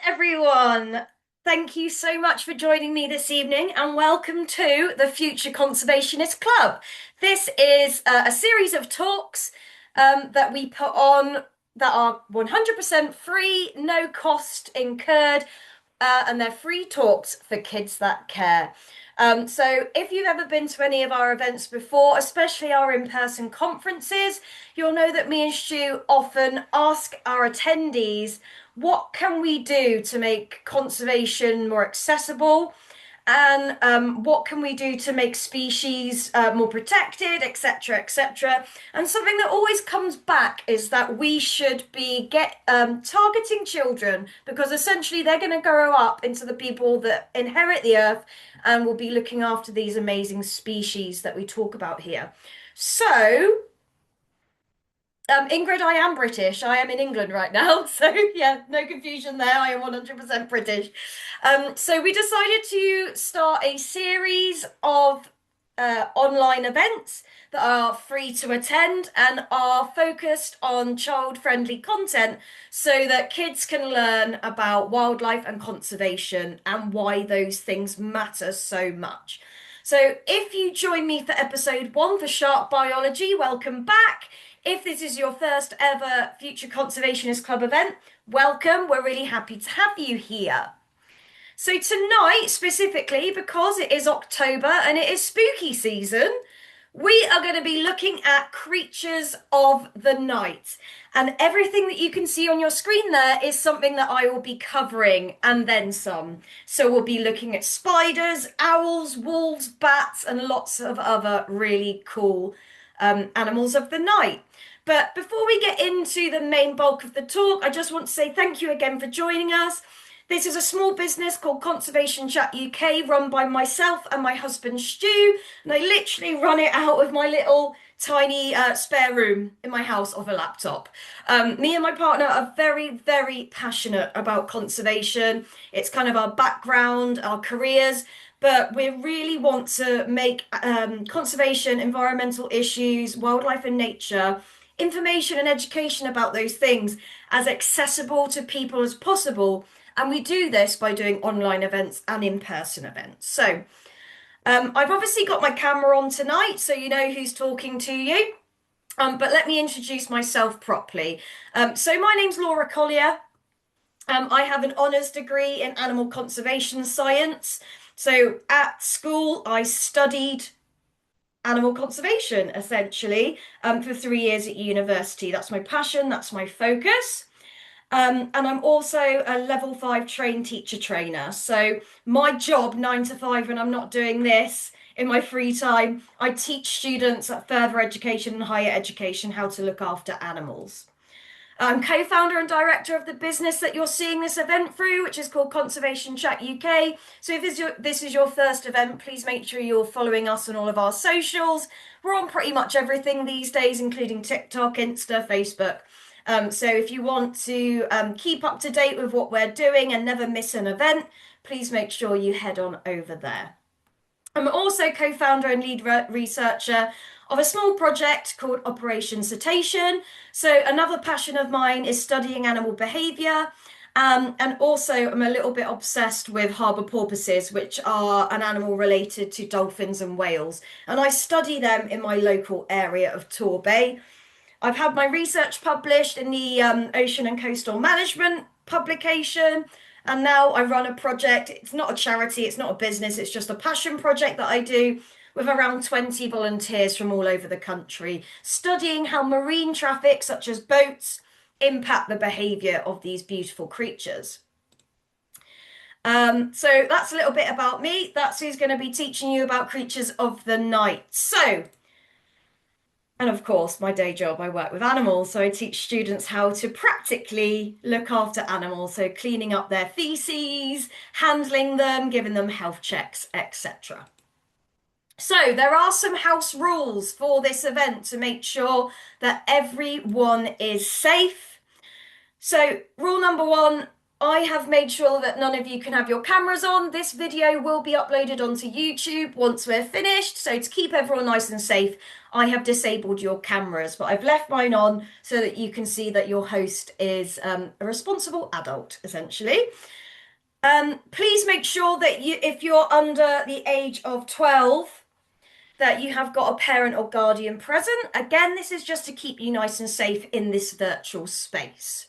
Everyone. Thank you so much for joining me this evening and welcome to the Future Conservationist Club. This is a series of talks that we put on that are 100% free, no cost incurred, and they're free talks for kids that care. So if you've ever been to any of our events before, especially our in-person conferences, you'll know that me and Stu often ask our attendees, what can we do to make conservation more accessible? And what can we do to make species more protected, etc., etc. And something that always comes back is that we should be targeting children because essentially they're going to grow up into the people that inherit the earth and will be looking after these amazing species that we talk about here. So, Ingrid, I am British. I am in England right now. So, yeah, no confusion there. I am 100% British. So, we decided to start a series of online events that are free to attend and are focused on child-friendly content so that kids can learn about wildlife and conservation and why those things matter so much. So, if you join me for episode 1 for shark biology, welcome back. If this is your first ever Future Conservationist Club event, welcome. We're really happy to have you here. So tonight, specifically, because it is October and it is spooky season, we are going to be looking at creatures of the night. And everything that you can see on your screen there is something that I will be covering and then some. So we'll be looking at spiders, owls, wolves, bats, and lots of other really cool animals of the night. But before we get into the main bulk of the talk, I just want to say thank you again for joining us. This is a small business called Conservation Chat UK, run by myself and my husband Stu, and I literally run it out of my little tiny spare room in my house off a laptop. Me and my partner are very, very passionate about conservation. It's kind of our background, our careers, but we really want to make conservation, environmental issues, wildlife and nature, information and education about those things as accessible to people as possible. And we do this by doing online events and in-person events. So I've obviously got my camera on tonight, so you know who's talking to you. But let me introduce myself properly. So my name's Laura Collier. I have an honours degree in animal conservation science. So at school, I studied animal conservation, essentially, for 3 years at university. That's my passion, that's my focus. And I'm also a level 5 trained teacher trainer. So my job, 9 to 5, when I'm not doing this in my free time, I teach students at further education and higher education how to look after animals. I'm co-founder and director of the business that you're seeing this event through, which is called Conservation Chat UK. So if this is your first event, please make sure you're following us on all of our socials. We're on pretty much everything these days, including TikTok, Insta, Facebook. So if you want to keep up to date with what we're doing and never miss an event, please make sure you head on over there. I'm also co-founder and lead researcher of a small project called Operation Cetacean. So another passion of mine is studying animal behaviour. And also I'm a little bit obsessed with harbour porpoises, which are an animal related to dolphins and whales. And I study them in my local area of Tor Bay. I've had my research published in the Ocean and Coastal Management publication, and now I run a project. It's not a charity, it's not a business, it's just a passion project that I do with around 20 volunteers from all over the country, studying how marine traffic, such as boats, impact the behaviour of these beautiful creatures. So that's a little bit about me. That's who's going to be teaching you about creatures of the night. So, and of course, my day job, I work with animals, so I teach students how to practically look after animals, so cleaning up their feces, handling them, giving them health checks, etc. So there are some house rules for this event to make sure that everyone is safe. So rule number 1, I have made sure that none of you can have your cameras on. This video will be uploaded onto YouTube once we're finished. So to keep everyone nice and safe, I have disabled your cameras, but I've left mine on so that you can see that your host is a responsible adult, essentially. Please make sure that if you're under the age of 12, that you have got a parent or guardian present. Again, this is just to keep you nice and safe in this virtual space.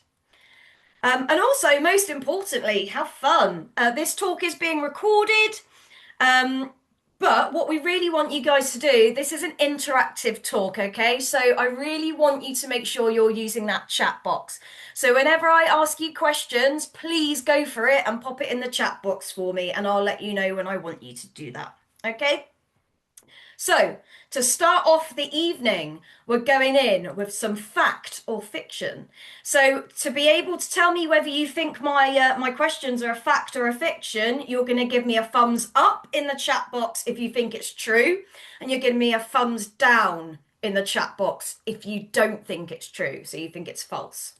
And also, most importantly, have fun. This talk is being recorded, but what we really want you guys to do, this is an interactive talk, okay? So I really want you to make sure you're using that chat box. So whenever I ask you questions, please go for it and pop it in the chat box for me, and I'll let you know when I want you to do that, okay? So, to start off the evening, we're going in with some fact or fiction. So, to be able to tell me whether you think my questions are a fact or a fiction, you're going to give me a thumbs up in the chat box if you think it's true, and you're giving me a thumbs down in the chat box if you don't think it's true, so you think it's false.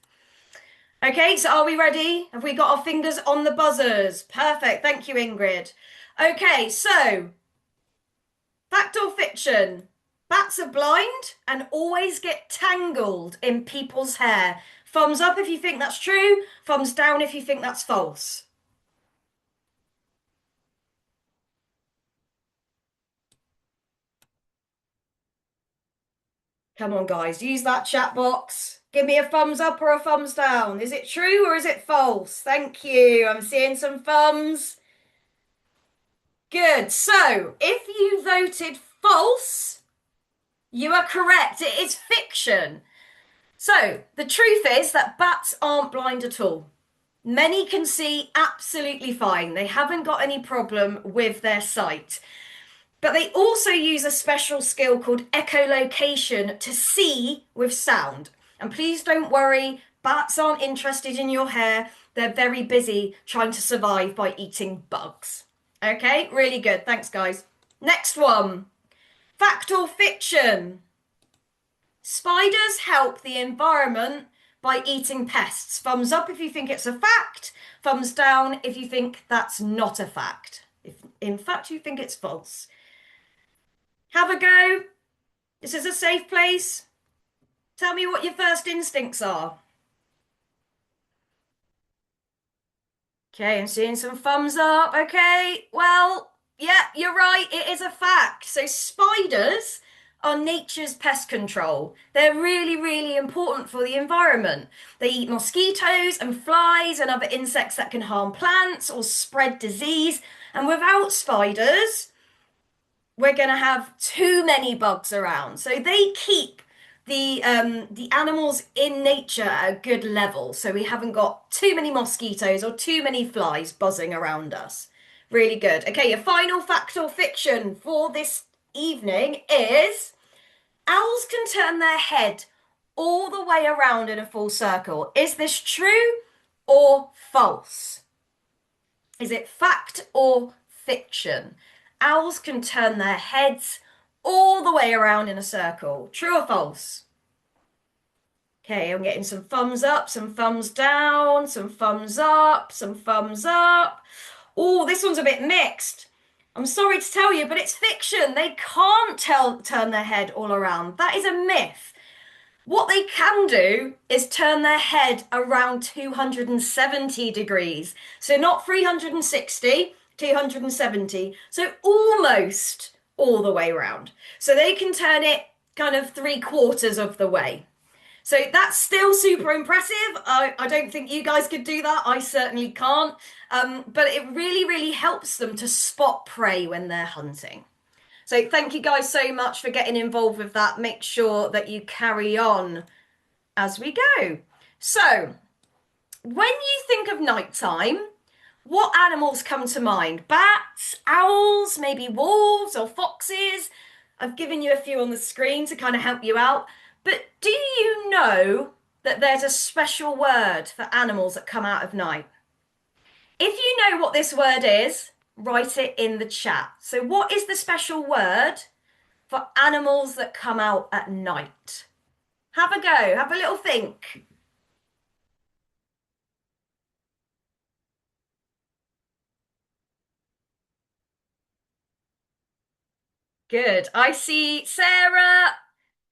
Okay, so are we ready? Have we got our fingers on the buzzers? Perfect. Thank you, Ingrid. Okay, so fact or fiction? Bats are blind and always get tangled in people's hair. Thumbs up if you think that's true, thumbs down if you think that's false. Come on, guys, use that chat box. Give me a thumbs up or a thumbs down. Is it true or is it false? Thank you. I'm seeing some thumbs. Good. So, if you voted false, you are correct. It is fiction. So, the truth is that bats aren't blind at all. Many can see absolutely fine. They haven't got any problem with their sight. But they also use a special skill called echolocation to see with sound. And please don't worry, bats aren't interested in your hair. They're very busy trying to survive by eating bugs. Okay, really good. Thanks, guys. Next one. Fact or fiction? Spiders help the environment by eating pests. Thumbs up if you think it's a fact. Thumbs down if you think that's not a fact. If in fact you think it's false. Have a go. This is a safe place. Tell me what your first instincts are. Okay, I'm seeing some thumbs up. Okay, well, yeah, you're right. It is a fact. So spiders are nature's pest control. They're really, really important for the environment. They eat mosquitoes and flies and other insects that can harm plants or spread disease. And without spiders, we're going to have too many bugs around. So they keep the animals in nature at a good level. So we haven't got too many mosquitoes or too many flies buzzing around us. Really good. Okay, your final fact or fiction for this evening is owls can turn their head all the way around in a full circle. Is this true or false? Is it fact or fiction? Owls can turn their heads all the way around in a circle. True or false? Okay, I'm getting some thumbs up, some thumbs down, some thumbs up, some thumbs up. Oh, this one's a bit mixed. I'm sorry to tell you, but it's fiction. They can't turn their head all around. That is a myth. What they can do is turn their head around 270 degrees. So not 360, 270. So almost all the way around. So they can turn it kind of 3/4 of the way. So that's still super impressive. I don't think you guys could do that. I certainly can't. But it really, really helps them to spot prey when they're hunting. So thank you guys so much for getting involved with that. Make sure that you carry on as we go. So when you think of nighttime, what animals come to mind? Bats, owls, maybe wolves or foxes? I've given you a few on the screen to kind of help you out. But do you know that there's a special word for animals that come out of night? If you know what this word is, write it in the chat. So what is the special word for animals that come out at night? Have a go, have a little think. Good. I see Sarah,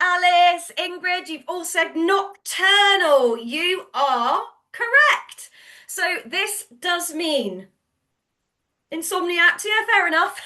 Alice, Ingrid, you've all said nocturnal. You are correct. So this does mean insomniacs. Yeah, fair enough.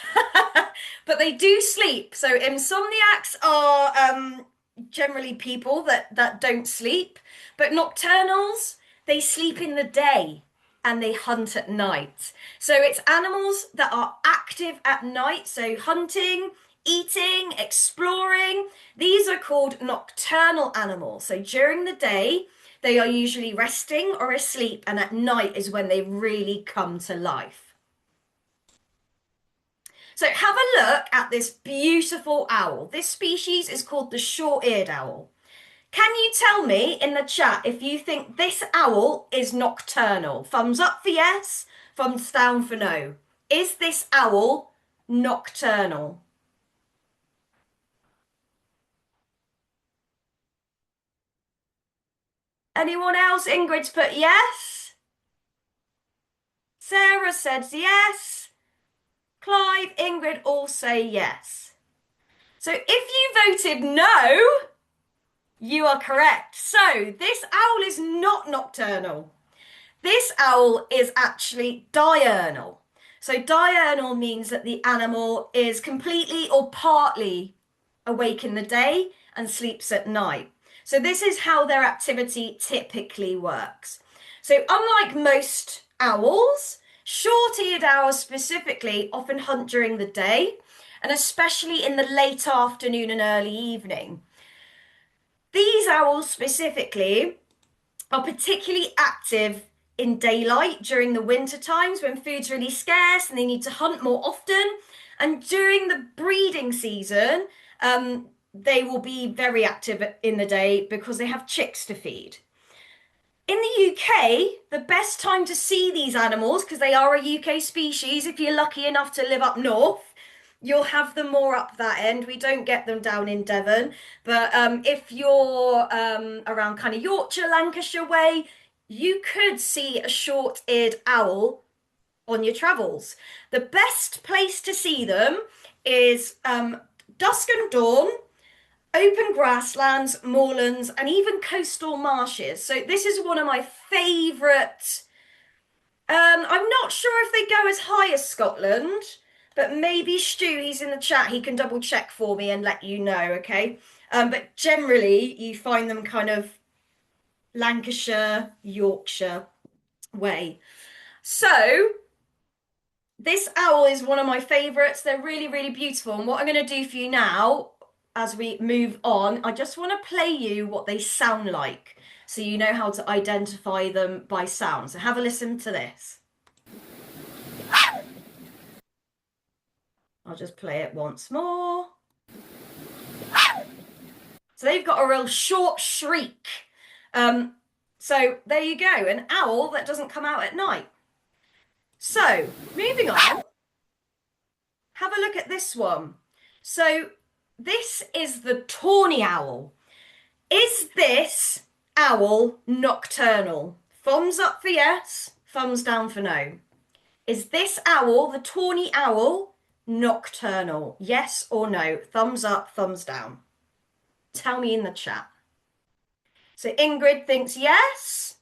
But they do sleep. So insomniacs are generally people that don't sleep, but nocturnals, they sleep in the day and they hunt at night. So it's animals that are active at night, so hunting, eating, exploring. These are called nocturnal animals. So during the day, they are usually resting or asleep, and at night is when they really come to life. So have a look at this beautiful owl. This species is called the short-eared owl. Can you tell me in the chat if you think this owl is nocturnal? Thumbs up for yes, thumbs down for no. Is this owl nocturnal? Anyone else? Ingrid's put yes. Sarah says yes. Clive, Ingrid all say yes. So if you voted no, you are correct. So this owl is not nocturnal. This owl is actually diurnal. So diurnal means that the animal is completely or partly awake in the day and sleeps at night. So this is how their activity typically works. So unlike most owls, short-eared owls specifically often hunt during the day, and especially in the late afternoon and early evening. These owls specifically are particularly active in daylight during the winter times when food's really scarce and they need to hunt more often. And during the breeding season, they will be very active in the day because they have chicks to feed. In the UK, the best time to see these animals, because they are a UK species, if you're lucky enough to live up north, you'll have them more up that end. We don't get them down in Devon, but if you're around kind of Yorkshire, Lancashire way, you could see a short-eared owl on your travels. The best place to see them is dusk and dawn, open grasslands, moorlands, and even coastal marshes. So this is one of my favourite. I'm not sure if they go as high as Scotland, but maybe Stu, he's in the chat, he can double check for me and let you know, okay? But generally, you find them kind of Lancashire, Yorkshire way. So this owl is one of my favourites. They're really, really beautiful. And what I'm going to do for you now, as we move on, I just want to play you what they sound like so you know how to identify them by sound. So have a listen to this. I'll just play it once more. So they've got a real short shriek. So there you go, an owl that doesn't come out at night. So moving on, have a look at this one. So this is the tawny owl. Is this owl nocturnal? Thumbs up for yes, thumbs down for no. Is this owl, the tawny owl, nocturnal? Yes or no? Thumbs up, thumbs down. Tell me in the chat. So Ingrid thinks yes.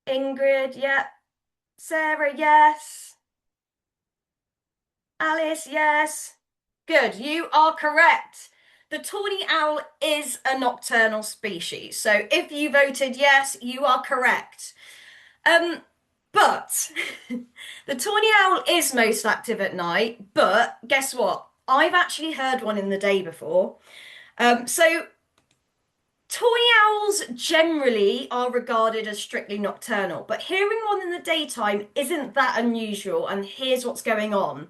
Ingrid, yeah. Sarah, yes. Alice, yes. Good, you are correct. The tawny owl is a nocturnal species. So if you voted yes, you are correct. But the tawny owl is most active at night, but guess what? I've actually heard one in the day before. So tawny owls generally are regarded as strictly nocturnal, but hearing one in the daytime isn't that unusual, and here's what's going on.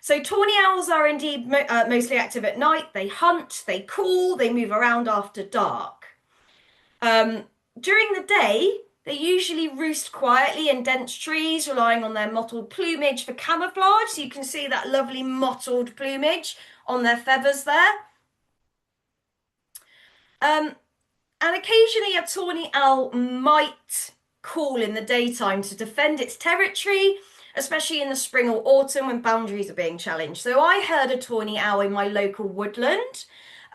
So tawny owls are indeed mostly active at night. They hunt, they call, they move around after dark. During the day, they usually roost quietly in dense trees, relying on their mottled plumage for camouflage. So you can see that lovely mottled plumage on their feathers there. And occasionally a tawny owl might call in the daytime to defend its territory, especially in the spring or autumn when boundaries are being challenged. So I heard a tawny owl in my local woodland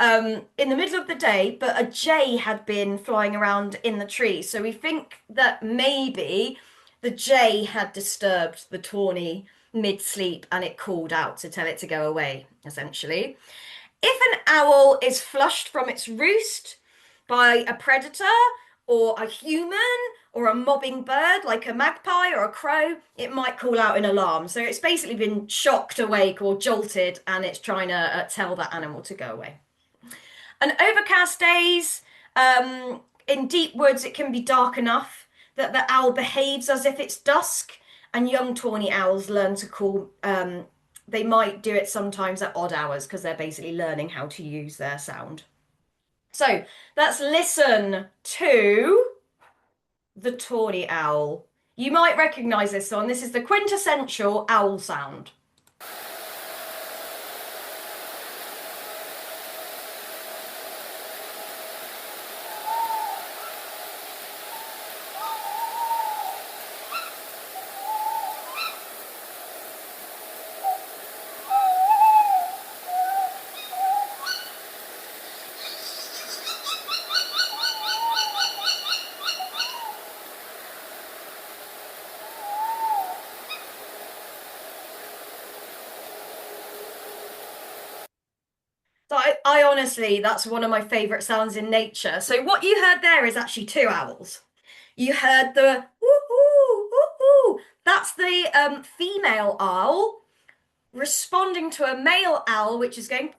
in the middle of the day, but a jay had been flying around in the tree. So we think that maybe the jay had disturbed the tawny mid-sleep and it called out to tell it to go away, essentially. If an owl is flushed from its roost by a predator or a human or a mobbing bird like a magpie or a crow, it might call out in alarm. So it's basically been shocked awake or jolted and it's trying to tell that animal to go away. On overcast days, in deep woods, it can be dark enough that the owl behaves as if it's dusk, and young tawny owls learn to call. They might do it sometimes at odd hours because they're basically learning how to use their sound. So let's listen to the tawny owl. You might recognize this one. This is the quintessential owl sound. So I honestly, that's one of my favorite sounds in nature. So what you heard there is actually two owls. You heard the woo-hoo, woo-hoo. That's the female owl responding to a male owl, which is going.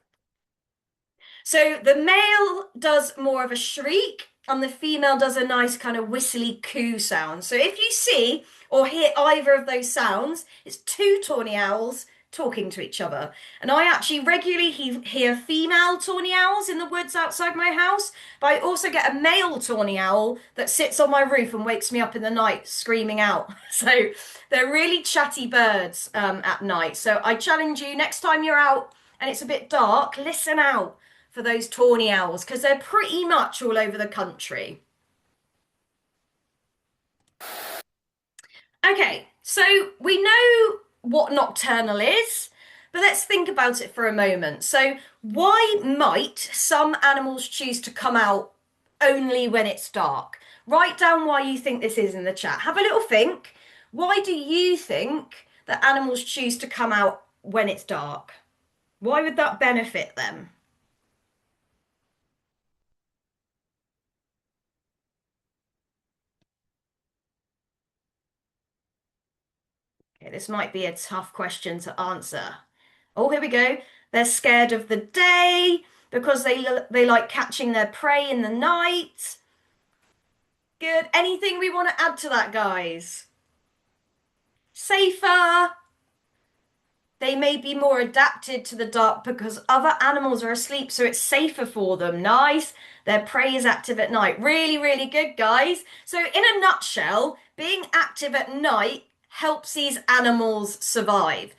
So the male does more of a shriek, and the female does a nice kind of whistly coo sound. So if you see or hear either of those sounds, it's two tawny owls talking to each other. And I actually regularly hear female tawny owls in the woods outside my house, but I also get a male tawny owl that sits on my roof and wakes me up in the night screaming out. So they're really chatty birds at night. So I challenge you, next time you're out and it's a bit dark, listen out for those tawny owls because they're pretty much all over the country. Okay, so we know what nocturnal is, but let's think about it for a moment. So, why might some animals choose to come out only when it's dark? Write down why you think this is in the chat. Have a little think. Why do you think that animals choose to come out when it's dark? Why would that benefit them? Okay, this might be a tough question to answer. Oh, here we go. They're scared of the day because they like catching their prey in the night. Good. Anything we want to add to that, guys? Safer. They may be more adapted to the dark because other animals are asleep, so it's safer for them. Nice. Their prey is active at night. Really, really good, guys. So, in a nutshell, being active at night helps these animals survive.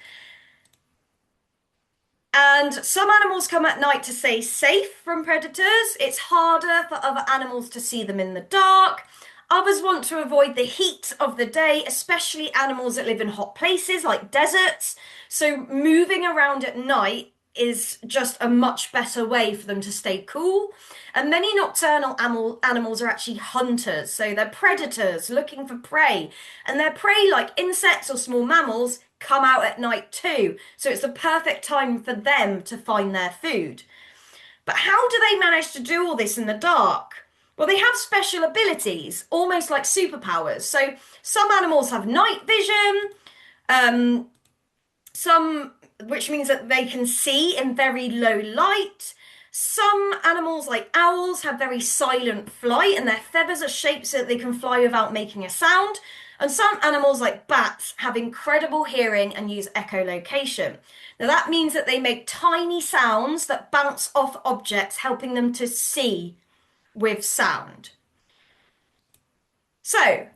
And some animals come at night to stay safe from predators. It's harder for other animals to see them in the dark. Others want to avoid the heat of the day, especially animals that live in hot places like deserts. So moving around at night is just a much better way for them to stay cool. And many nocturnal animals are actually hunters. So they're predators looking for prey. And their prey, like insects or small mammals, come out at night too. So it's the perfect time for them to find their food. But how do they manage to do all this in the dark? Well, they have special abilities, almost like superpowers. So some animals have night vision, some which means that they can see in very low light. Some animals, like owls, have very silent flight and their feathers are shaped so that they can fly without making a sound. And some animals, like bats, have incredible hearing and use echolocation. Now, that means that they make tiny sounds that bounce off objects, helping them to see with sound. So,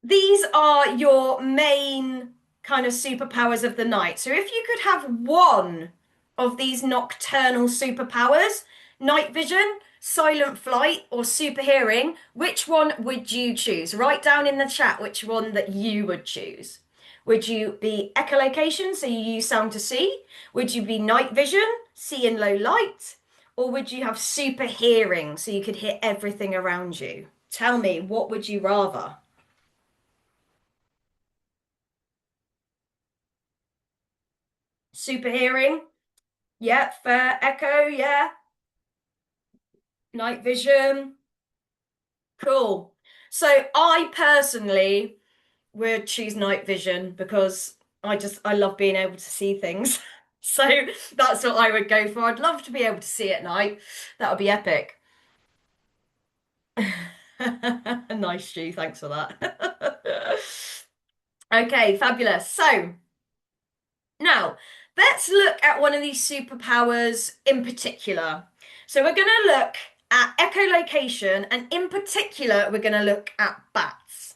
these are your main kind of superpowers of the night. So, if you could have one of these nocturnal superpowers, night vision, silent flight, or super hearing, which one would you choose? Write down in the chat which one that you would choose. Would you be echolocation, so you use sound to see? Would you be night vision, see in low light? Or would you have super hearing, so you could hear everything around you? Tell me, what would you rather? Super hearing? Yeah, fair. Echo, yeah. Night vision. Cool. So I personally would choose night vision because I love being able to see things. So that's what I would go for. I'd love to be able to see at night. That would be epic. Nice, Stu. Thanks for that. Okay, fabulous. So now let's look at one of these superpowers in particular. So we're going to look at echolocation, and in particular, we're going to look at bats.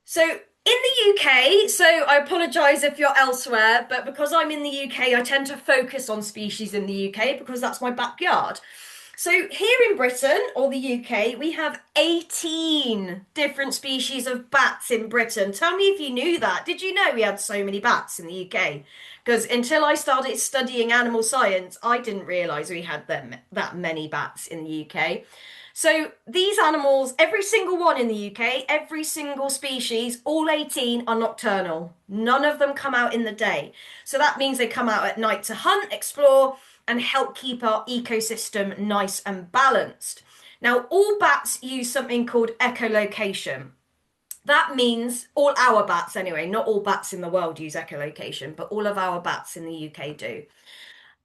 So in the UK, so I apologise if you're elsewhere, but because I'm in the UK, I tend to focus on species in the UK because that's my backyard. So here in Britain or the UK, we have 18 different species of bats in Britain. Tell me if you knew that. Did you know we had so many bats in the UK? Because until I started studying animal science, I didn't realise we had that many bats in the UK. So these animals, every single one in the UK, every single species, all 18 are nocturnal. None of them come out in the day. So that means they come out at night to hunt, explore, and help keep our ecosystem nice and balanced. Now, all bats use something called echolocation. That means all our bats, anyway, not all bats in the world use echolocation, but all of our bats in the UK do.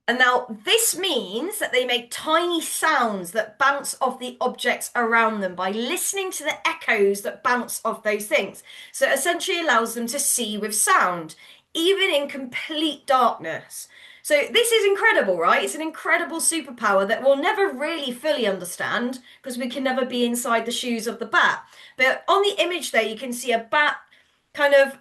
And now this means that they make tiny sounds that bounce off the objects around them by listening to the echoes that bounce off those things. So it essentially allows them to see with sound, even in complete darkness. So this is incredible, right? It's an incredible superpower that we'll never really fully understand because we can never be inside the shoes of the bat. But on the image there, you can see a bat kind of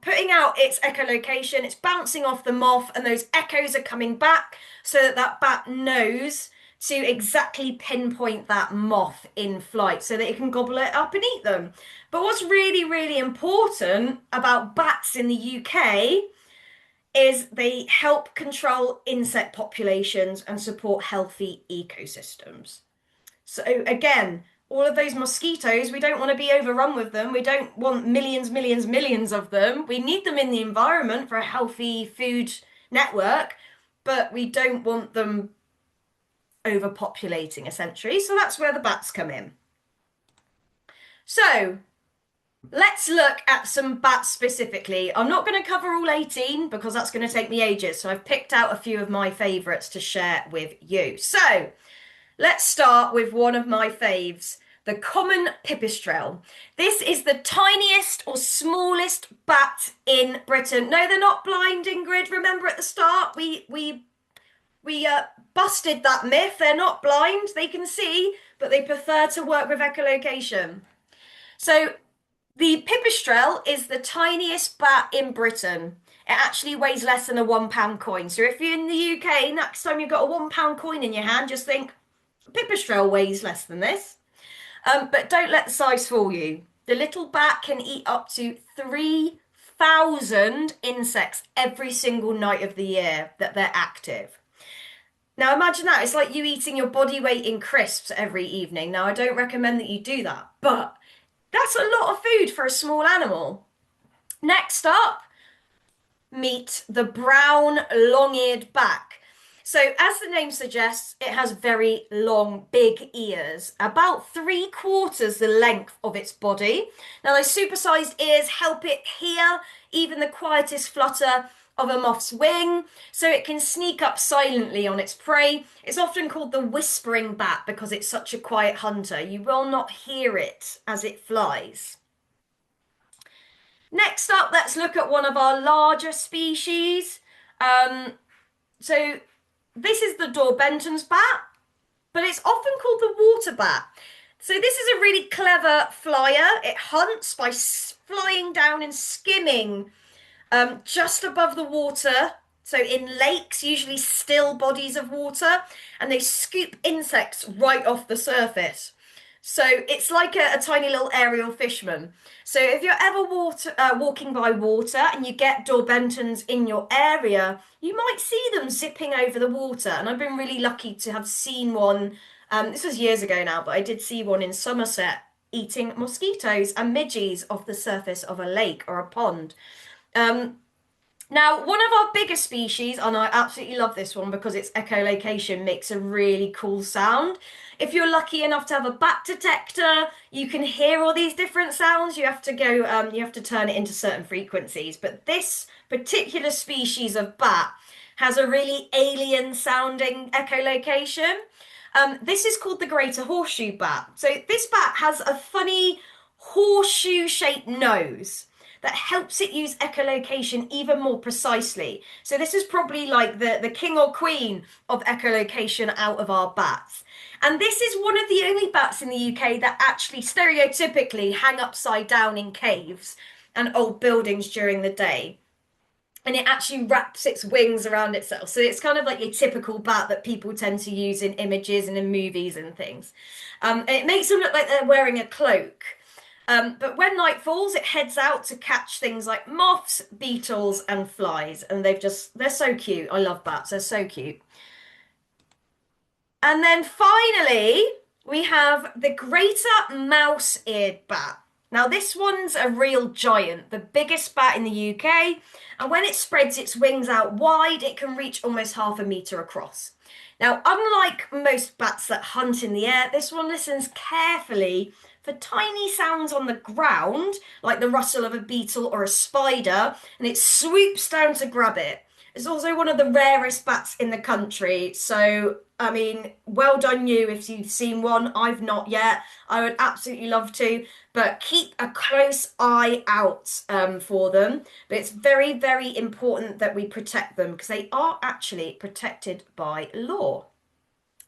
putting out its echolocation. It's bouncing off the moth, and those echoes are coming back so that that bat knows to exactly pinpoint that moth in flight so that it can gobble it up and eat them. But what's really, really important about bats in the UK is they help control insect populations and support healthy ecosystems. So again, all of those mosquitoes, we don't want to be overrun with them. We don't want millions, millions, millions of them. We need them in the environment for a healthy food network, but we don't want them overpopulating essentially. So that's where the bats come in. So let's look at some bats specifically. I'm not going to cover all 18 because that's going to take me ages. So I've picked out a few of my favourites to share with you. So let's start with one of my faves, the common pipistrelle. This is the tiniest or smallest bat in Britain. No, they're not blind, Ingrid. Remember at the start, we busted that myth. They're not blind. They can see, but they prefer to work with echolocation. So the pipistrelle is the tiniest bat in Britain. It actually weighs less than a £1 coin. So if you're in the UK, next time you've got a £1 coin in your hand, just think, pipistrelle weighs less than this. But don't let the size fool you. The little bat can eat up to 3,000 insects every single night of the year that they're active. Now imagine that. It's like you eating your body weight in crisps every evening. Now I don't recommend that you do that, but that's a lot of food for a small animal. Next up, meet the brown long-eared bat. So as the name suggests, it has very long, big ears, about 3/4 the length of its body. Now those supersized ears help it hear even the quietest flutter of a moth's wing, so it can sneak up silently on its prey. It's often called the whispering bat because it's such a quiet hunter. You will not hear it as it flies. Next up, let's look at one of our larger species. So this is the Benton's bat, but it's often called the water bat. So this is a really clever flyer. It hunts by flying down and skimming just above the water So in lakes, usually still bodies of water, and they scoop insects right off the surface. So it's like a tiny little aerial fisherman. So if you're ever walking by water and you get Daurbentons in your area, you might see them zipping over the water. And I've been really lucky to have seen one. This was years ago now, but I did see one in Somerset eating mosquitoes and midges off the surface of a lake or a pond. Um, Now, one of our bigger species, and I absolutely love this one because its echolocation makes a really cool sound. If you're lucky enough to have a bat detector, you can hear all these different sounds. You have to turn it into certain frequencies. But this particular species of bat has a really alien sounding echolocation. This is called the greater horseshoe bat. So this bat has a funny horseshoe shaped nose that helps it use echolocation even more precisely. So this is probably like the king or queen of echolocation out of our bats. And this is one of the only bats in the UK that actually stereotypically hang upside down in caves and old buildings during the day. And it actually wraps its wings around itself. So it's kind of like your typical bat that people tend to use in images and in movies and things. And it makes them look like they're wearing a cloak. But when night falls, it heads out to catch things like moths, beetles, and flies. And they're so cute. I love bats. They're so cute. And then finally, we have the greater mouse-eared bat. Now, this one's a real giant, the biggest bat in the UK. And when it spreads its wings out wide, it can reach almost 1/2 meter across. Now, unlike most bats that hunt in the air, this one listens carefully for tiny sounds on the ground, like the rustle of a beetle or a spider, and it swoops down to grab it. It's also one of the rarest bats in the country, so I mean, well done you if you've seen one. I've not yet. I would absolutely love to, but keep a close eye out for them. But it's very, very important that we protect them because they are actually protected by law.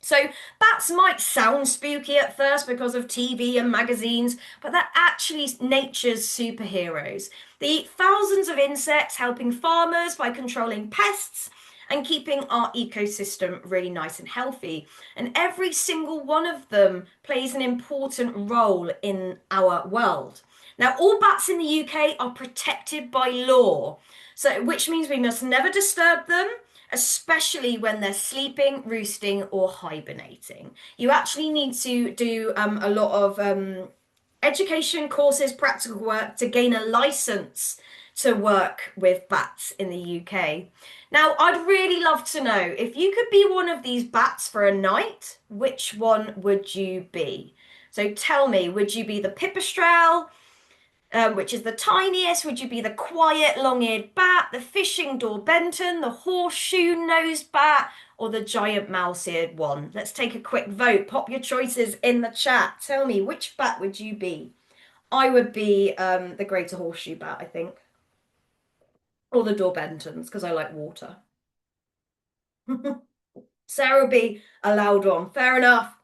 So bats might sound spooky at first because of TV and magazines, but they're actually nature's superheroes. They eat thousands of insects, helping farmers by controlling pests and keeping our ecosystem really nice and healthy. And every single one of them plays an important role in our world. Now, all bats in the UK are protected by law, so which means we must never disturb them, especially when they're sleeping, roosting, or hibernating. You actually need to do a lot of education courses, practical work to gain a license to work with bats in the UK. Now, I'd really love to know if you could be one of these bats for a night, which one would you be? So tell me, would you be the pipistrelle? Which is the tiniest? Would you be the quiet long-eared bat, the fishing Daubenton, the horseshoe-nosed bat, or the giant mouse-eared one? Let's take a quick vote. Pop your choices in the chat. Tell me, which bat would you be? I would be the greater horseshoe bat, I think. Or the Daurbentons, because I like water. Sarah will be a loud one. Fair enough.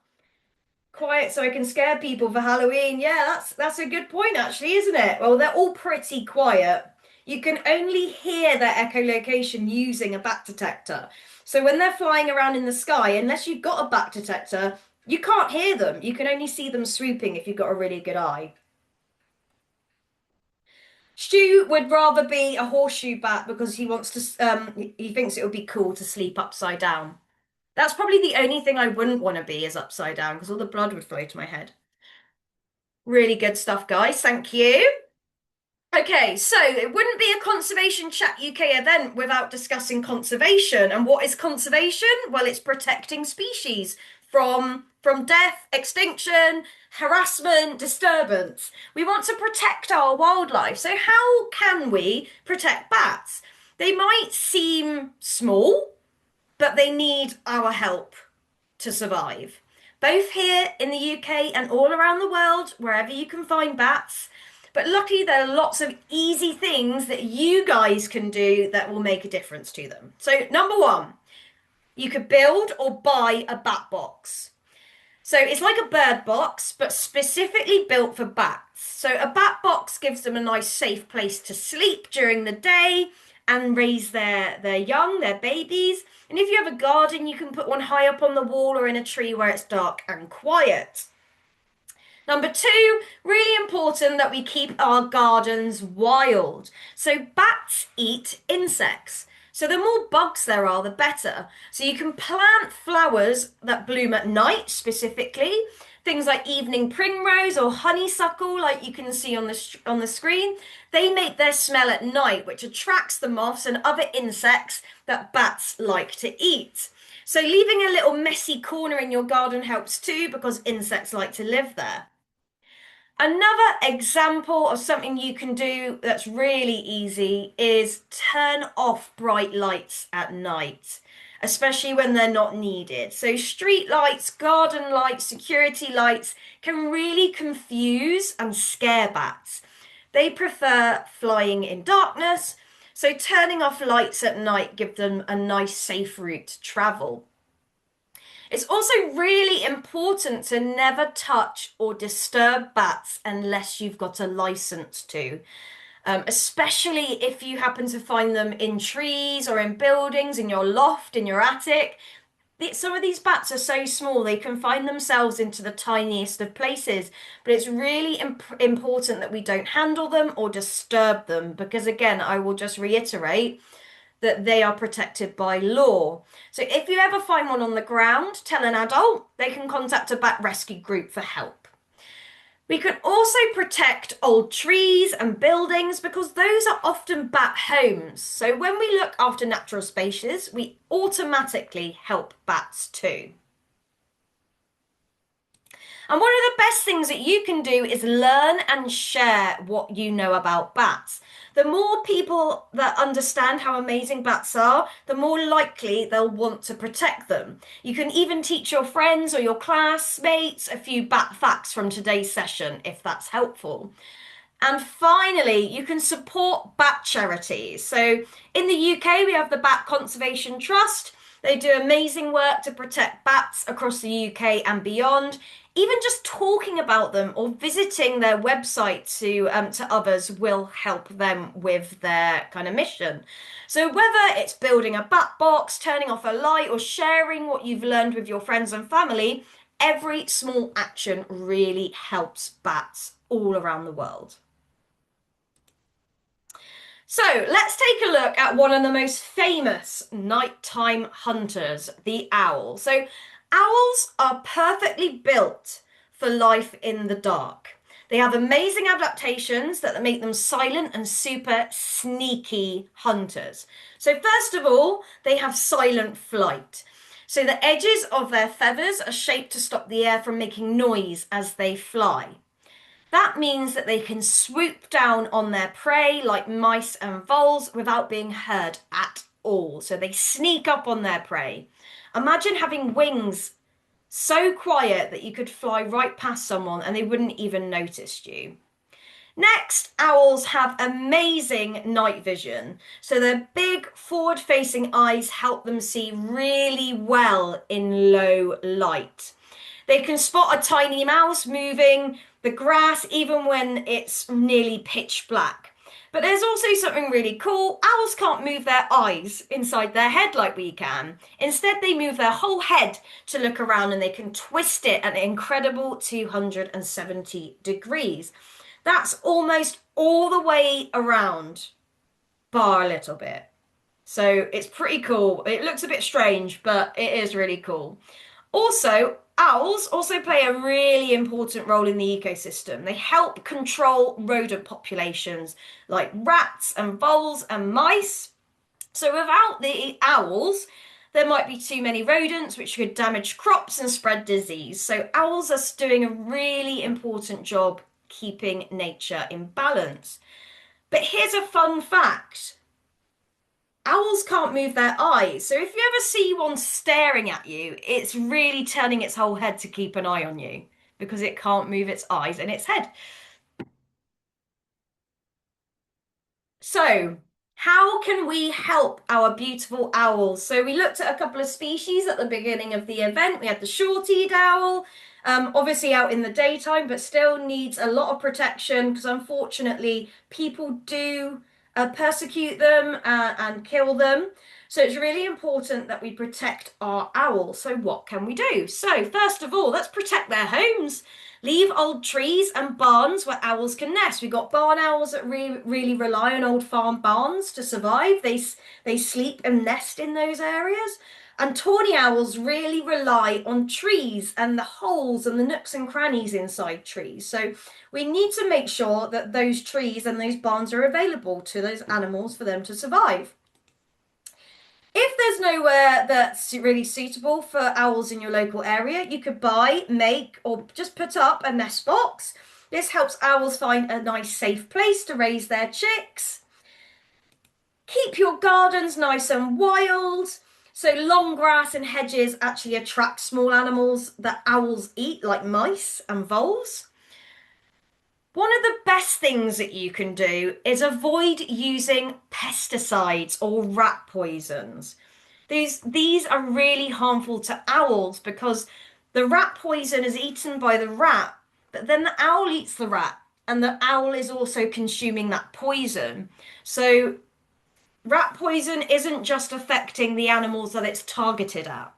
Quiet so I can scare people for Halloween. Yeah, that's a good point actually, isn't it? Well, they're all pretty quiet. You can only hear their echolocation using a bat detector. So when they're flying around in the sky, unless you've got a bat detector, you can't hear them. You can only see them swooping if you've got a really good eye. Stu would rather be a horseshoe bat because he wants to he thinks it would be cool to sleep upside down. That's probably the only thing I wouldn't want to be is upside down because all the blood would flow to my head. Really good stuff, guys. Thank you. Okay, so it wouldn't be a Conservation Chat UK event without discussing conservation. And what is conservation? Well, it's protecting species from death, extinction, harassment, disturbance. We want to protect our wildlife. So how can we protect bats? They might seem small, but they need our help to survive. Both here in the UK and all around the world, wherever you can find bats. But luckily, there are lots of easy things that you guys can do that will make a difference to them. So, number one, you could build or buy a bat box. So it's like a bird box, but specifically built for bats. So a bat box gives them a nice safe place to sleep during the day and raise their young, their babies. And if you have a garden, you can put one high up on the wall or in a tree where it's dark and quiet. Number two, really important that we keep our gardens wild. So bats eat insects. So the more bugs there are, the better. So you can plant flowers that bloom at night specifically. Things like evening primrose or honeysuckle, like you can see on the screen. They make their smell at night, which attracts the moths and other insects that bats like to eat. So leaving a little messy corner in your garden helps too, because insects like to live there. Another example of something you can do that's really easy is turn off bright lights at night, especially when they're not needed. So street lights, garden lights, security lights can really confuse and scare bats. They prefer flying in darkness, so turning off lights at night gives them a nice safe route to travel. It's also really important to never touch or disturb bats unless you've got a license to, especially if you happen to find them in trees or in buildings, in your loft, in your attic. Some of these bats are so small they can find themselves into the tiniest of places, but it's really important that we don't handle them or disturb them because, again, I will just reiterate that they are protected by law. So if you ever find one on the ground, tell an adult. They can contact a bat rescue group for help. We can also protect old trees and buildings because those are often bat homes. So when we look after natural spaces, we automatically help bats too. And one of the best things that you can do is learn and share what you know about bats. The more people that understand how amazing bats are, the more likely they'll want to protect them. You can even teach your friends or your classmates a few bat facts from today's session if that's helpful. And finally, you can support bat charities. So in the UK, we have the Bat Conservation Trust. They do amazing work to protect bats across the UK and beyond. Even just talking about them or visiting their website to others will help them with their kind of mission. So whether it's building a bat box, turning off a light, or sharing what you've learned with your friends and family, every small action really helps bats all around the world. So let's take a look at one of the most famous nighttime hunters, the owl. So owls are perfectly built for life in the dark. They have amazing adaptations that make them silent and super sneaky hunters. So first of all, they have silent flight. So the edges of their feathers are shaped to stop the air from making noise as they fly. That means that they can swoop down on their prey like mice and voles without being heard at all. So they sneak up on their prey. Imagine having wings so quiet that you could fly right past someone and they wouldn't even notice you. Next, owls have amazing night vision. So their big forward-facing eyes help them see really well in low light. They can spot a tiny mouse moving the grass even when it's nearly pitch black. But there's also something really cool. Owls can't move their eyes inside their head like we can. Instead, they move their whole head to look around and they can twist it at an incredible 270 degrees. That's almost all the way around, bar a little bit. So it's pretty cool. It looks a bit strange, but it is really cool. Also, owls also play a really important role in the ecosystem. They help control rodent populations like rats and voles and mice. So without the owls, there might be too many rodents, which could damage crops and spread disease. So owls are doing a really important job keeping nature in balance. But here's a fun fact. Owls can't move their eyes, so if you ever see one staring at you, it's really turning its whole head to keep an eye on you because it can't move its eyes and its head. So, how can we help our beautiful owls? So we looked at a couple of species at the beginning of the event. We had the short-eared owl, obviously out in the daytime, but still needs a lot of protection because unfortunately people do persecute them and kill them. So it's really important that we protect our owls. So what can we do? So first of all, let's protect their homes. Leave old trees and barns where owls can nest. We've got barn owls that really rely on old farm barns to survive. They sleep and nest in those areas. And tawny owls really rely on trees and the holes and the nooks and crannies inside trees. So we need to make sure that those trees and those barns are available to those animals for them to survive. If there's nowhere that's really suitable for owls in your local area, you could buy, make, or just put up a nest box. This helps owls find a nice safe place to raise their chicks. Keep your gardens nice and wild. So long grass and hedges actually attract small animals that owls eat, like mice and voles. One of the best things that you can do is avoid using pesticides or rat poisons. These are really harmful to owls because the rat poison is eaten by the rat, but then the owl eats the rat, and the owl is also consuming that poison. So rat poison isn't just affecting the animals that it's targeted at.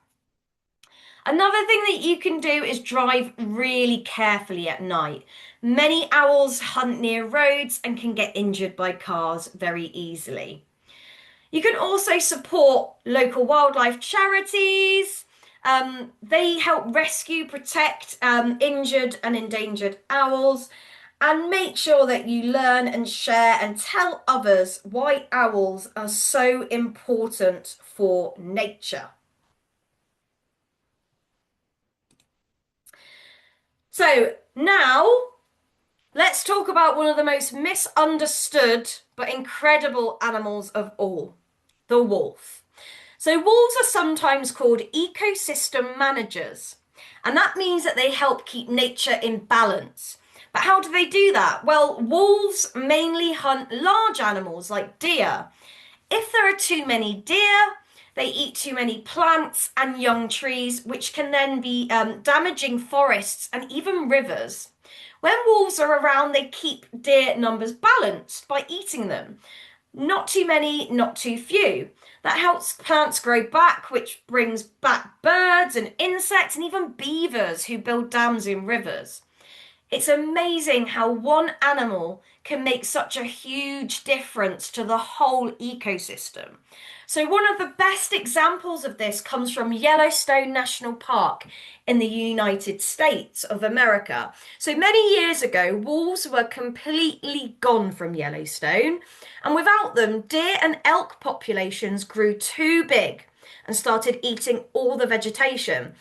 Another thing that you can do is drive really carefully at night. Many owls hunt near roads and can get injured by cars very easily. You can also support local wildlife charities. They help rescue, protect injured and endangered owls, and make sure that you learn and share and tell others why owls are so important for nature. So now let's talk about one of the most misunderstood but incredible animals of all, the wolf. So wolves are sometimes called ecosystem managers, and that means that they help keep nature in balance. But how do they do that? Well, wolves mainly hunt large animals like deer. If there are too many deer, they eat too many plants and young trees, which can then be damaging forests and even rivers. When wolves are around, they keep deer numbers balanced by eating them. Not too many, not too few. That helps plants grow back, which brings back birds and insects and even beavers who build dams in rivers. It's amazing how one animal can make such a huge difference to the whole ecosystem. So one of the best examples of this comes from Yellowstone National Park in the United States of America. So many years ago, wolves were completely gone from Yellowstone, and without them, deer and elk populations grew too big and started eating all the vegetation.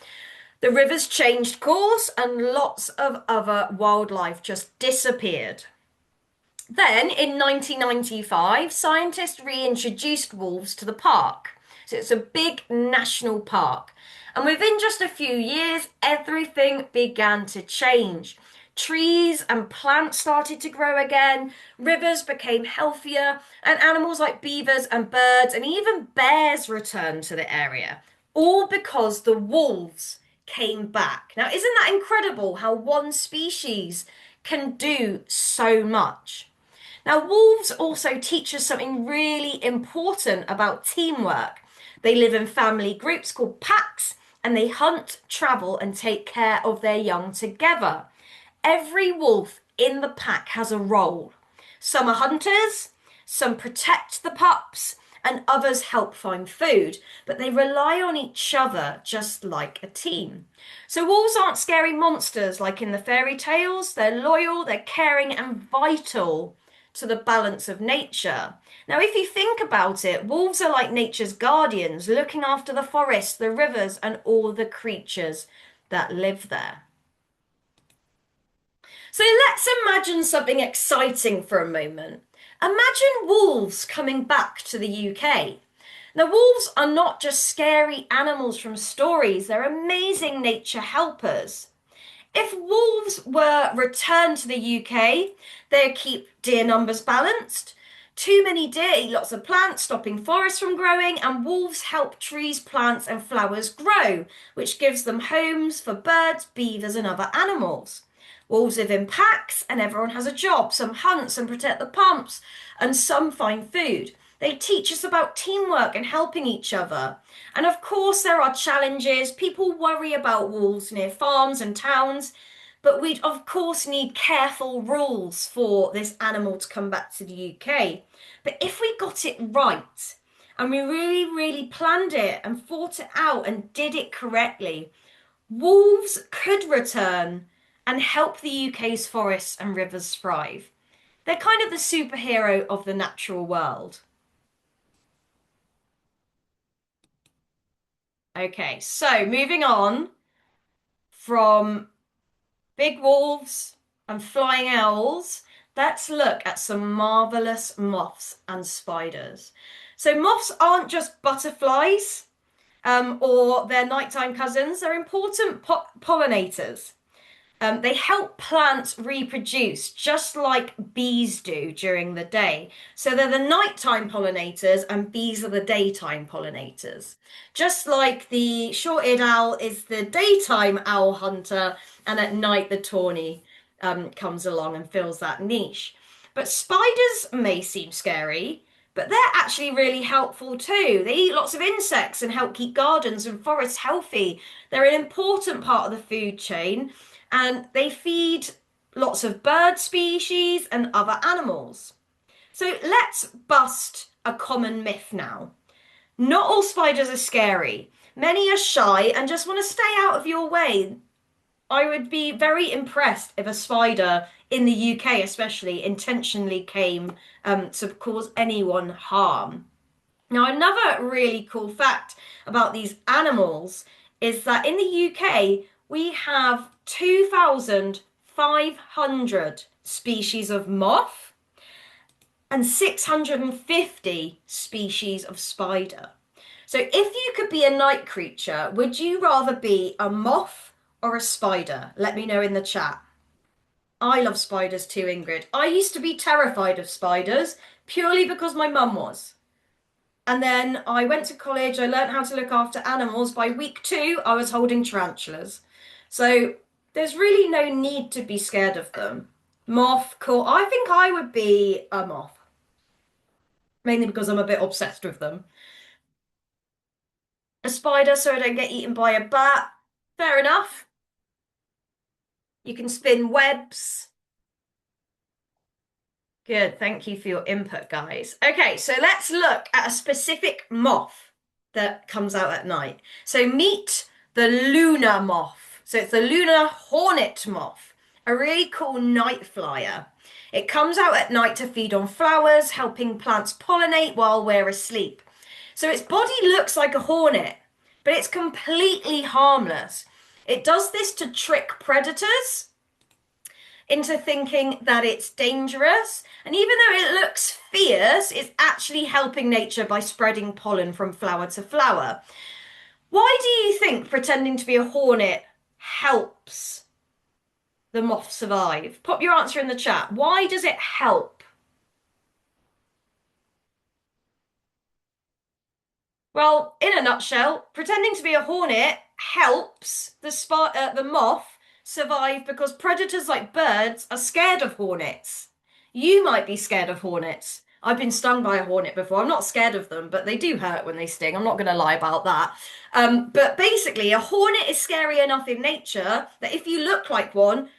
The rivers changed course and lots of other wildlife just disappeared. Then in 1995, scientists reintroduced wolves to the park. So it's a big national park. And within just a few years, everything began to change. Trees and plants started to grow again, rivers became healthier, and animals like beavers and birds and even bears returned to the area. All because the wolves came back. Now, isn't that incredible how one species can do so much? Now, wolves also teach us something really important about teamwork. They live in family groups called packs, and they hunt, travel, and take care of their young together. Every wolf in the pack has a role. Some are hunters, some protect the pups, and others help find food, but they rely on each other just like a team. So wolves aren't scary monsters like in the fairy tales. They're loyal, they're caring, and vital to the balance of nature. Now, if you think about it, wolves are like nature's guardians, looking after the forests, the rivers, and all the creatures that live there. So let's imagine something exciting for a moment. Imagine wolves coming back to the UK. Now, wolves are not just scary animals from stories, they're amazing nature helpers. If wolves were returned to the UK, they'd keep deer numbers balanced. Too many deer eat lots of plants, stopping forests from growing, and wolves help trees, plants, and flowers grow, which gives them homes for birds, beavers, and other animals. Wolves live in packs and everyone has a job. Some hunt, some protect the pumps, and some find food. They teach us about teamwork and helping each other. And of course, there are challenges. People worry about wolves near farms and towns, but we'd of course need careful rules for this animal to come back to the UK. But if we got it right, and we really, really planned it and thought it out and did it correctly, wolves could return and help the UK's forests and rivers thrive. They're kind of the superhero of the natural world. Okay, so moving on from big wolves and flying owls, let's look at some marvelous moths and spiders. So moths aren't just butterflies, or their nighttime cousins, they're important pollinators. They help plants reproduce just like bees do during the day. So they're the nighttime pollinators and bees are the daytime pollinators. Just like the short-eared owl is the daytime owl hunter, and at night the tawny comes along and fills that niche. But spiders may seem scary, but they're actually really helpful too. They eat lots of insects and help keep gardens and forests healthy. They're an important part of the food chain and they feed lots of bird species and other animals. So let's bust a common myth now. Not all spiders are scary. Many are shy and just want to stay out of your way. I would be very impressed if a spider in the UK, especially, intentionally came to cause anyone harm. Now, another really cool fact about these animals is that in the UK, we have 2,500 species of moth and 650 species of spider. So, if you could be a night creature, would you rather be a moth or a spider? Let me know in the chat. I love spiders too, Ingrid. I used to be terrified of spiders purely because my mum was. And then I went to college, I learned how to look after animals. By week 2, I was holding tarantulas. So there's really no need to be scared of them. Moth, cool. I think I would be a moth, mainly because I'm a bit obsessed with them. A spider, so I don't get eaten by a bat. Fair enough. You can spin webs. Good, thank you for your input, guys. Okay, so let's look at a specific moth that comes out at night. So meet the lunar moth. So it's the lunar hornet moth, a really cool night flyer. It comes out at night to feed on flowers, helping plants pollinate while we're asleep. So its body looks like a hornet, but it's completely harmless. It does this to trick predators into thinking that it's dangerous. And even though it looks fierce, it's actually helping nature by spreading pollen from flower to flower. Why do you think pretending to be a hornet helps the moth survive? Pop your answer in the chat. Why does it help? Well, in a nutshell, pretending to be a hornet helps the moth survive because predators like birds are scared of hornets. You might be scared of hornets. I've been stung by a hornet before. I'm not scared of them, but they do hurt when they sting. I'm not going to lie about that. But basically, a hornet is scary enough in nature that if you look like one,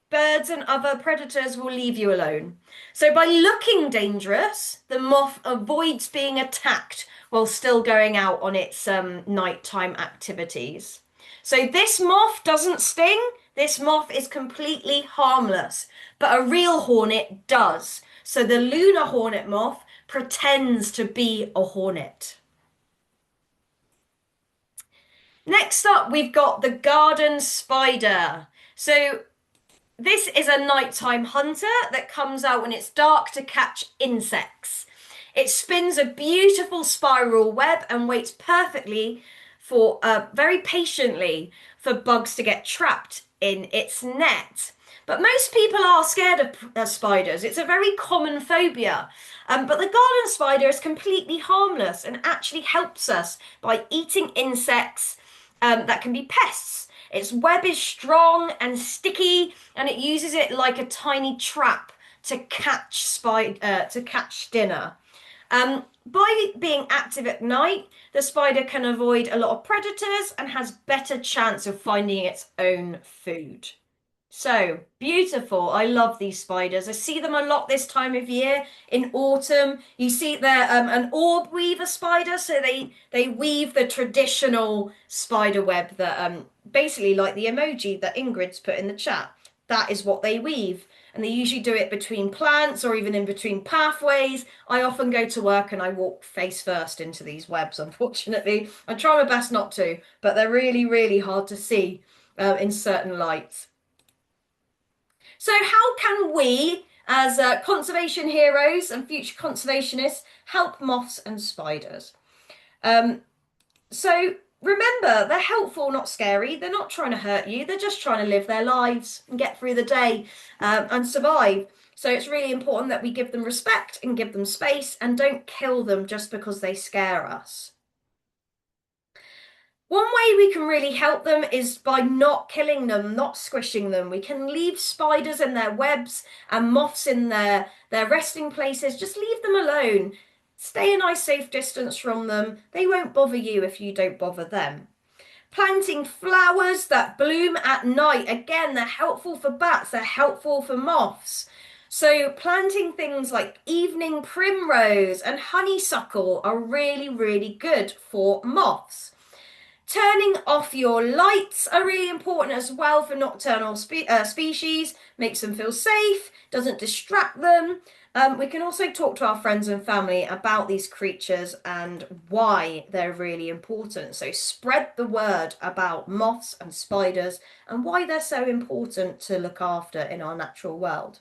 birds and other predators will leave you alone. So by looking dangerous, the moth avoids being attacked while still going out on its nighttime activities. So this moth doesn't sting. This moth is completely harmless, but a real hornet does. So the lunar hornet moth pretends to be a hornet. Next up, we've got the garden spider. So this is a nighttime hunter that comes out when it's dark to catch insects. It spins a beautiful spiral web and waits perfectly for, very patiently, for bugs to get trapped in its net. But most people are scared of spiders. It's a very common phobia. But the garden spider is completely harmless and actually helps us by eating insects that can be pests. Its web is strong and sticky, and it uses it like a tiny trap to catch dinner. By being active at night, the spider can avoid a lot of predators and has better chance of finding its own food. So beautiful. I love these spiders. I see them a lot this time of year in autumn. You see they're an orb weaver spider, so they weave the traditional spider web that basically like the emoji that Ingrid's put in the chat. That is what they weave. And they usually do it between plants or even in between pathways. I often go to work and I walk face first into these webs, unfortunately. I try my best not to, but they're really, really hard to see in certain lights. So, how can we, as conservation heroes and future conservationists, help moths and spiders? Um, so, remember, they're helpful, not scary. They're not trying to hurt you. They're just trying to live their lives and get through the day and survive. So, it's really important that we give them respect and give them space and don't kill them just because they scare us. One way we can really help them is by not killing them, not squishing them. We can leave spiders in their webs and moths in their resting places. Just leave them alone. Stay a nice safe distance from them. They won't bother you if you don't bother them. Planting flowers that bloom at night. Again, they're helpful for bats. They're helpful for moths. So planting things like evening primrose and honeysuckle are really, really good for moths. Turning off your lights are really important as well for nocturnal species. Makes them feel safe, doesn't distract them. We can also talk to our friends and family about these creatures and why they're really important. So spread the word about moths and spiders and why they're so important to look after in our natural world.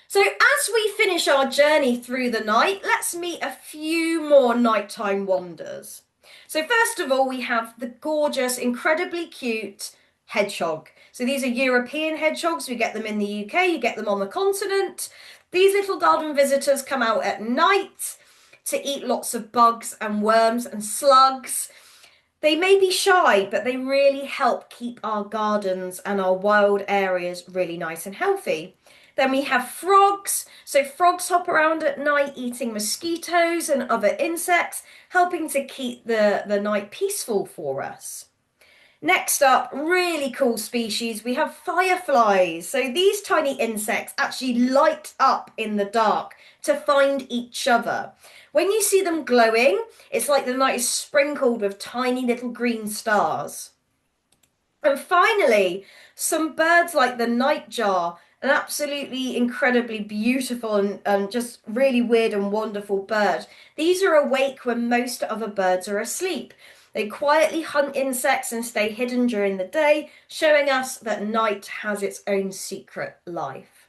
So as we finish our journey through the night, let's meet a few more nighttime wonders. So first of all, we have the gorgeous, incredibly cute hedgehog. So these are European hedgehogs. We get them in the UK, you get them on the continent. These little garden visitors come out at night to eat lots of bugs and worms and slugs. They may be shy, but they really help keep our gardens and our wild areas really nice and healthy. Then we have frogs. So frogs hop around at night eating mosquitoes and other insects, helping to keep the night peaceful for us. Next up, really cool species, we have fireflies. So these tiny insects actually light up in the dark to find each other. When you see them glowing, it's like the night is sprinkled with tiny little green stars. And finally, some birds like the nightjar, an absolutely incredibly beautiful and just really weird and wonderful bird. These are awake when most other birds are asleep. They quietly hunt insects and stay hidden during the day, showing us that night has its own secret life.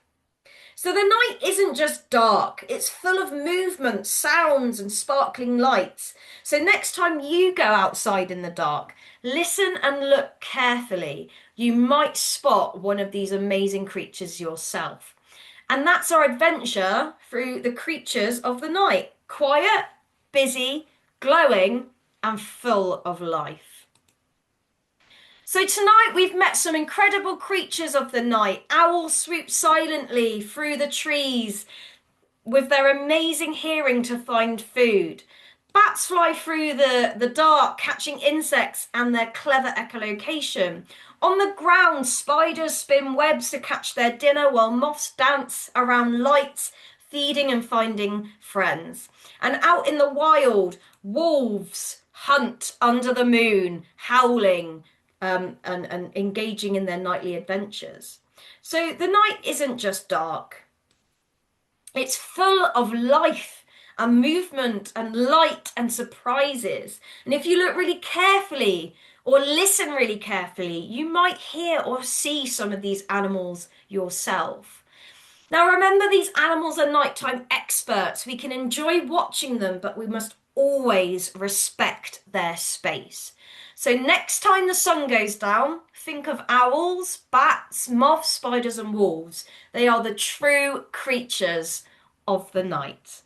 So the night isn't just dark, it's full of movement, sounds, and sparkling lights. So next time you go outside in the dark, listen and look carefully. You might spot one of these amazing creatures yourself. And that's our adventure through the creatures of the night. Quiet, busy, glowing, and full of life. So tonight we've met some incredible creatures of the night. Owls swoop silently through the trees with their amazing hearing to find food. Bats fly through the dark, catching insects and their clever echolocation. On the ground, spiders spin webs to catch their dinner while moths dance around lights, feeding and finding friends. And out in the wild, wolves hunt under the moon, howling and engaging in their nightly adventures. So the night isn't just dark. It's full of life and movement and light and surprises. And if you look really carefully or listen really carefully, you might hear or see some of these animals yourself. Now remember, these animals are nighttime experts. We can enjoy watching them, but we must always respect their space. So next time the sun goes down, think of owls, bats, moths, spiders, and wolves. They are the true creatures of the night.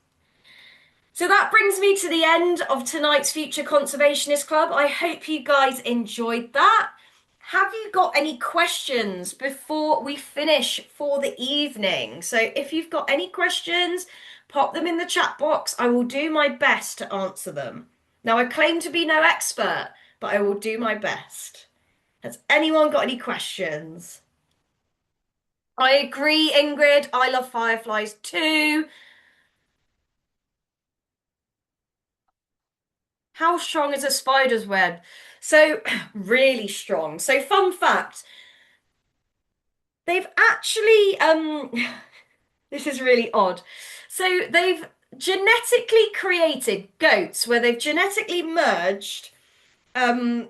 So that brings me to the end of tonight's Future Conservationist Club. I hope you guys enjoyed that. Have you got any questions before we finish for the evening? So if you've got any questions, pop them in the chat box. I will do my best to answer them. Now, I claim to be no expert, but I will do my best. Has anyone got any questions? I agree, Ingrid. I love fireflies too. How strong is a spider's web? So, really strong. So, fun fact, they've actually, this is really odd. So, they've genetically created goats where they've genetically merged um,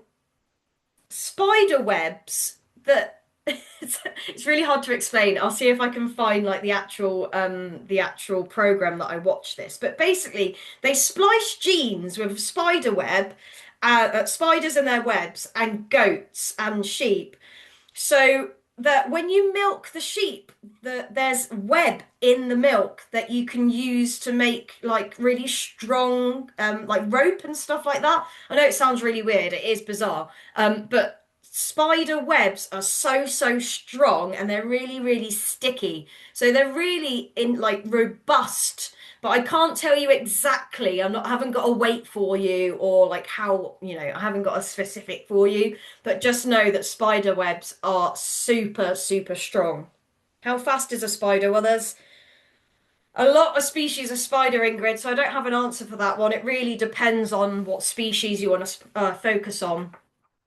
spider webs that it's really hard to explain. I'll see if I can find like the actual program that I watched this. But basically, they splice genes with spider web, spiders and their webs, and goats and sheep, so that when you milk the sheep, there's web in the milk that you can use to make like really strong like rope and stuff like that. I know it sounds really weird, it is bizarre. But spider webs are so strong and they're really sticky. So they're really in like robust, but I can't tell you exactly. I haven't got a weight for you or like how, I haven't got a specific for you, but just know that spider webs are super strong. How fast is a spider? Well, there's a lot of species of spider, Ingrid, so I don't have an answer for that one. It really depends on what species you want to focus on.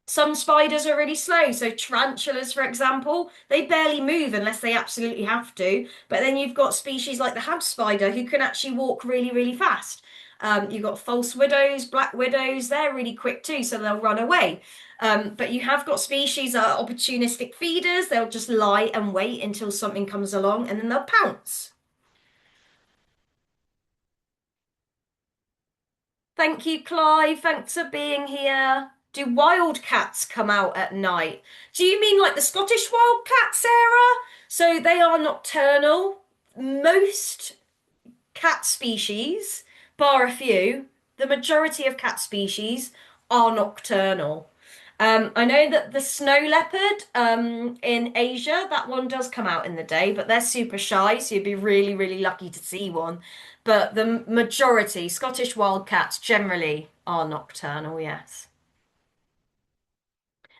Some spiders are really slow. So tarantulas, for example, they barely move unless they absolutely have to. But then you've got species like the house spider who can actually walk really fast. You've got false widows, black widows, they're really quick too, so they'll run away. But you have got species that are opportunistic feeders. They'll just lie and wait until something comes along and then they'll pounce. Thank you, Clive. Thanks for being here. Do wildcats come out at night? Do you mean like the Scottish wildcat, Sarah? So they are nocturnal. Most cat species, bar a few, the majority of cat species are nocturnal. I know that the snow leopard in Asia, that one does come out in the day, but they're super shy, so you'd be really lucky to see one. But the majority, Scottish wildcats generally are nocturnal, yes.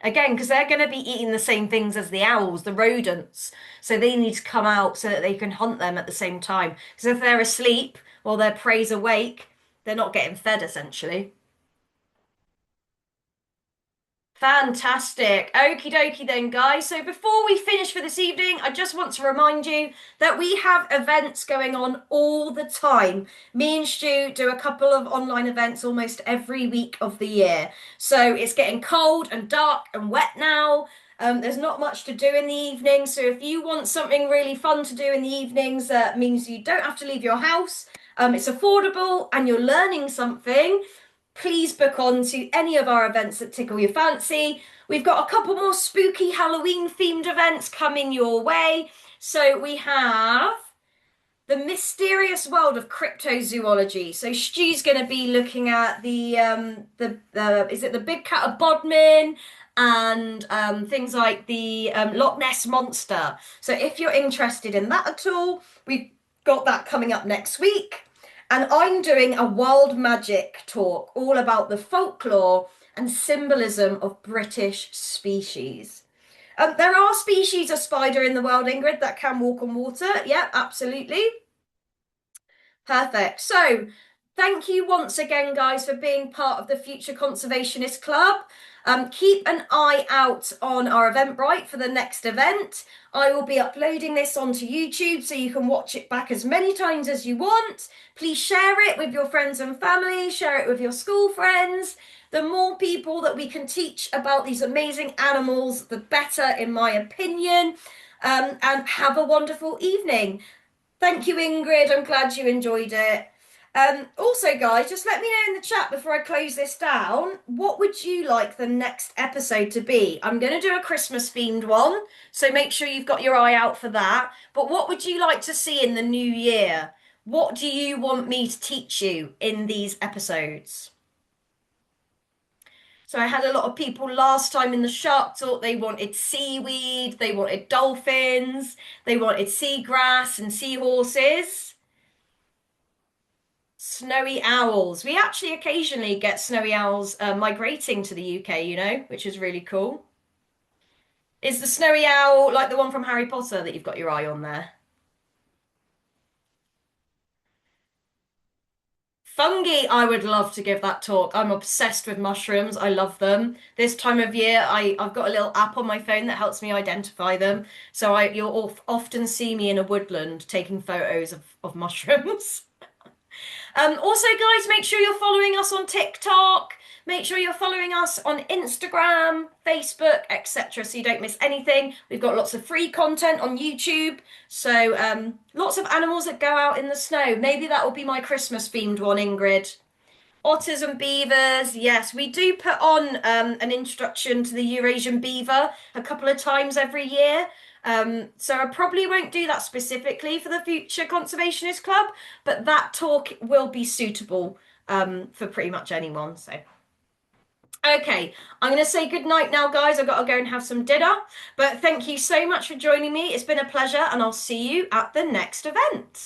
Again, because they're going to be eating the same things as the owls, the rodents. So they need to come out so that they can hunt them at the same time. Because if they're asleep while their prey's awake, they're not getting fed essentially. Fantastic. Okie dokie then, guys. So before we finish for this evening, I just want to remind you that we have events going on all the time. Me and Stu do a couple of online events almost every week of the year. So it's getting cold and dark and wet now. There's not much to do in the evening. So if you want something really fun to do in the evenings, that means you don't have to leave your house. It's affordable and you're learning something, please book on to any of our events that tickle your fancy. We've got a couple more spooky Halloween themed events coming your way. So we have the mysterious world of cryptozoology. So Stu's going to be looking at the is it the big cat of Bodmin and things like the Loch Ness monster. So if you're interested in that at all, we've got that coming up next week. And I'm doing a wild magic talk all about the folklore and symbolism of British species. There are species of spider in the world, Ingrid, that can walk on water. Yeah, absolutely. Perfect. So, thank you once again, guys, for being part of the Future Conservationist Club. Keep an eye out on our Eventbrite for the next event. I will be uploading this onto YouTube so you can watch it back as many times as you want. Please share it with your friends and family, share it with your school friends. The more people that we can teach about these amazing animals, the better, in my opinion. And have a wonderful evening. Thank you, Ingrid. I'm glad you enjoyed it. Also, guys, just let me know in the chat before I close this down. What would you like the next episode to be? I'm going to do a Christmas themed one, so make sure you've got your eye out for that. But what would you like to see in the new year? What do you want me to teach you in these episodes? So I had a lot of people last time in the Shark Talk. They wanted seaweed, they wanted dolphins, they wanted seagrass and seahorses. Snowy owls. We actually occasionally get snowy owls migrating to the UK, which is really cool. Is the snowy owl like the one from Harry Potter that you've got your eye on there? Fungi, I would love to give that talk. I'm obsessed with mushrooms. I love them. This time of year, I've got a little app on my phone that helps me identify them. So you'll often see me in a woodland taking photos of mushrooms. Also, guys, make sure you're following us on TikTok. Make sure you're following us on Instagram, Facebook, etc. so you don't miss anything. We've got lots of free content on YouTube. So lots of animals that go out in the snow. Maybe that will be my Christmas themed one, Ingrid. Otters and beavers, yes, we do put on an introduction to the Eurasian beaver a couple of times every year. So I probably won't do that specifically for the Future Conservationist Club, but that talk will be suitable for pretty much anyone. So, okay, I'm going to say good night now, guys. I've got to go and have some dinner. But thank you so much for joining me. It's been a pleasure, and I'll see you at the next event.